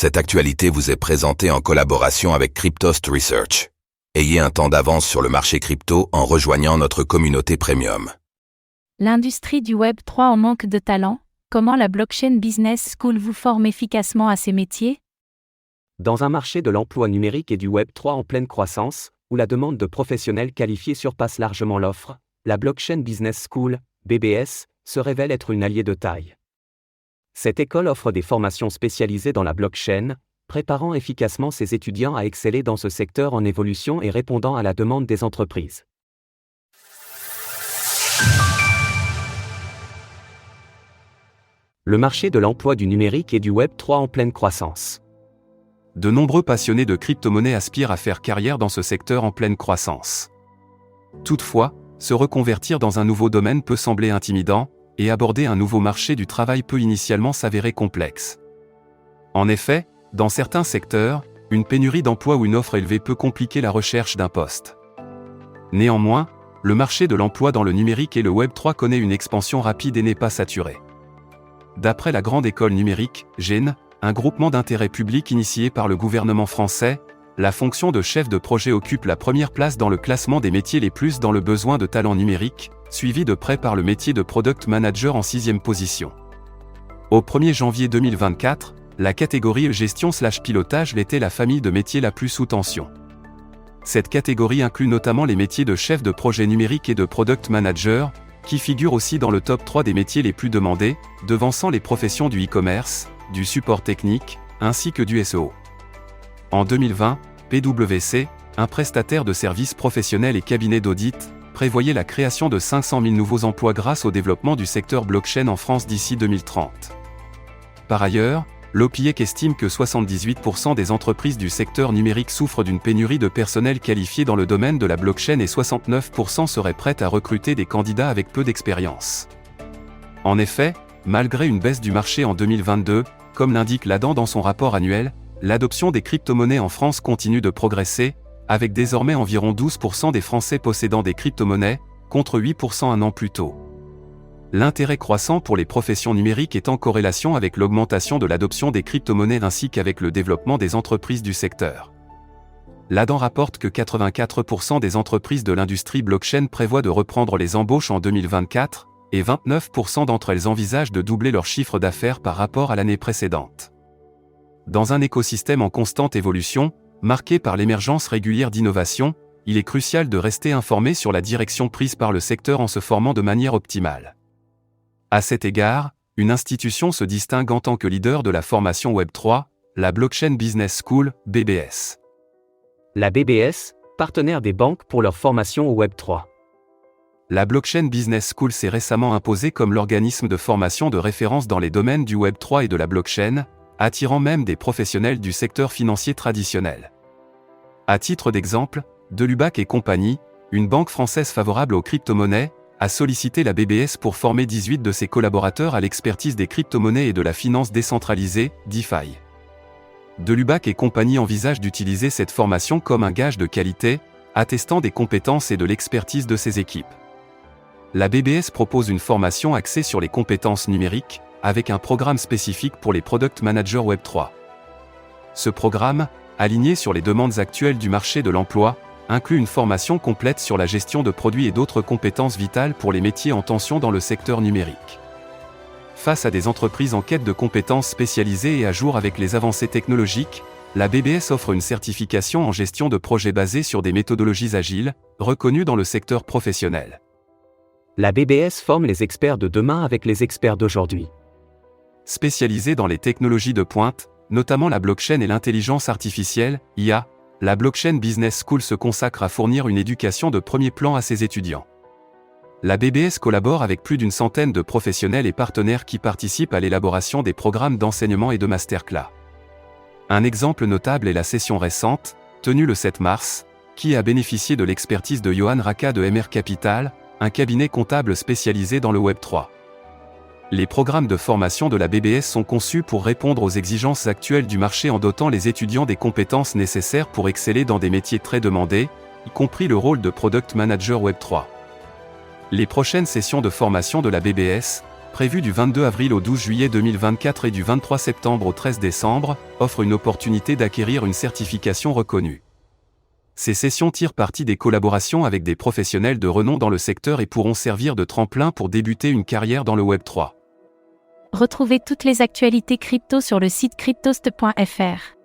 Cette actualité vous est présentée en collaboration avec Cryptost Research. Ayez un temps d'avance sur le marché crypto en rejoignant notre communauté premium. L'industrie du Web 3 en manque de talent, comment la Blockchain Business School vous forme efficacement à ces métiers? Dans un marché de l'emploi numérique et du Web 3 en pleine croissance, où la demande de professionnels qualifiés surpasse largement l'offre, la Blockchain Business School, BBS, se révèle être une alliée de taille. Cette école offre des formations spécialisées dans la blockchain, préparant efficacement ses étudiants à exceller dans ce secteur en évolution et répondant à la demande des entreprises. Le marché de l'emploi du numérique et du Web 3 en pleine croissance. De nombreux passionnés de crypto-monnaies aspirent à faire carrière dans ce secteur en pleine croissance. Toutefois, se reconvertir dans un nouveau domaine peut sembler intimidant, et aborder un nouveau marché du travail peut initialement s'avérer complexe. En effet, dans certains secteurs, une pénurie d'emploi ou une offre élevée peut compliquer la recherche d'un poste. Néanmoins, le marché de l'emploi dans le numérique et le Web 3 connaît une expansion rapide et n'est pas saturé. D'après la Grande École Numérique, GEN, un groupement d'intérêt public initié par le gouvernement français, la fonction de chef de projet occupe la première place dans le classement des métiers les plus dans le besoin de talent numérique, suivi de près par le métier de Product Manager en 6e position. Au 1er janvier 2024, la catégorie gestion/pilotage l'était la famille de métiers la plus sous tension. Cette catégorie inclut notamment les métiers de chef de projet numérique et de Product Manager, qui figurent aussi dans le top 3 des métiers les plus demandés, devançant les professions du e-commerce, du support technique, ainsi que du SEO. En 2020, PwC, un prestataire de services professionnels et cabinet d'audit, prévoyait la création de 500 000 nouveaux emplois grâce au développement du secteur blockchain en France d'ici 2030. Par ailleurs, l'OPIEC estime que 78% des entreprises du secteur numérique souffrent d'une pénurie de personnel qualifié dans le domaine de la blockchain et 69% seraient prêtes à recruter des candidats avec peu d'expérience. En effet, malgré une baisse du marché en 2022, comme l'indique l'ADAN dans son rapport annuel, l'adoption des crypto-monnaies en France continue de progresser, avec désormais environ 12% des Français possédant des crypto-monnaies, contre 8% un an plus tôt. L'intérêt croissant pour les professions numériques est en corrélation avec l'augmentation de l'adoption des crypto-monnaies ainsi qu'avec le développement des entreprises du secteur. L'ADAN rapporte que 84% des entreprises de l'industrie blockchain prévoient de reprendre les embauches en 2024, et 29% d'entre elles envisagent de doubler leur chiffre d'affaires par rapport à l'année précédente. Dans un écosystème en constante évolution, marqué par l'émergence régulière d'innovations, il est crucial de rester informé sur la direction prise par le secteur en se formant de manière optimale. À cet égard, une institution se distingue en tant que leader de la formation Web 3, la Blockchain Business School, BBS. La BBS, partenaire des banques pour leur formation au Web 3. La Blockchain Business School s'est récemment imposée comme l'organisme de formation de référence dans les domaines du Web 3 et de la blockchain, attirant même des professionnels du secteur financier traditionnel. À titre d'exemple, Delubac et compagnie, une banque française favorable aux crypto-monnaies, a sollicité la BBS pour former 18 de ses collaborateurs à l'expertise des crypto-monnaies et de la finance décentralisée, DeFi. Delubac et compagnie envisagent d'utiliser cette formation comme un gage de qualité, attestant des compétences et de l'expertise de ses équipes. La BBS propose une formation axée sur les compétences numériques, avec un programme spécifique pour les Product Managers Web 3. Ce programme, aligné sur les demandes actuelles du marché de l'emploi, inclut une formation complète sur la gestion de produits et d'autres compétences vitales pour les métiers en tension dans le secteur numérique. Face à des entreprises en quête de compétences spécialisées et à jour avec les avancées technologiques, la BBS offre une certification en gestion de projets basée sur des méthodologies agiles, reconnues dans le secteur professionnel. La BBS forme les experts de demain avec les experts d'aujourd'hui. Spécialisée dans les technologies de pointe, notamment la blockchain et l'intelligence artificielle, IA, la Blockchain Business School se consacre à fournir une éducation de premier plan à ses étudiants. La BBS collabore avec plus d'une centaine de professionnels et partenaires qui participent à l'élaboration des programmes d'enseignement et de masterclass. Un exemple notable est la session récente, tenue le 7 mars, qui a bénéficié de l'expertise de Johan Raka de MR Capital, un cabinet comptable spécialisé dans le Web 3. Les programmes de formation de la BBS sont conçus pour répondre aux exigences actuelles du marché en dotant les étudiants des compétences nécessaires pour exceller dans des métiers très demandés, y compris le rôle de Product Manager Web 3. Les prochaines sessions de formation de la BBS, prévues du 22 avril au 12 juillet 2024 et du 23 septembre au 13 décembre, offrent une opportunité d'acquérir une certification reconnue. Ces sessions tirent parti des collaborations avec des professionnels de renom dans le secteur et pourront servir de tremplin pour débuter une carrière dans le Web 3. Retrouvez toutes les actualités crypto sur le site cryptost.fr.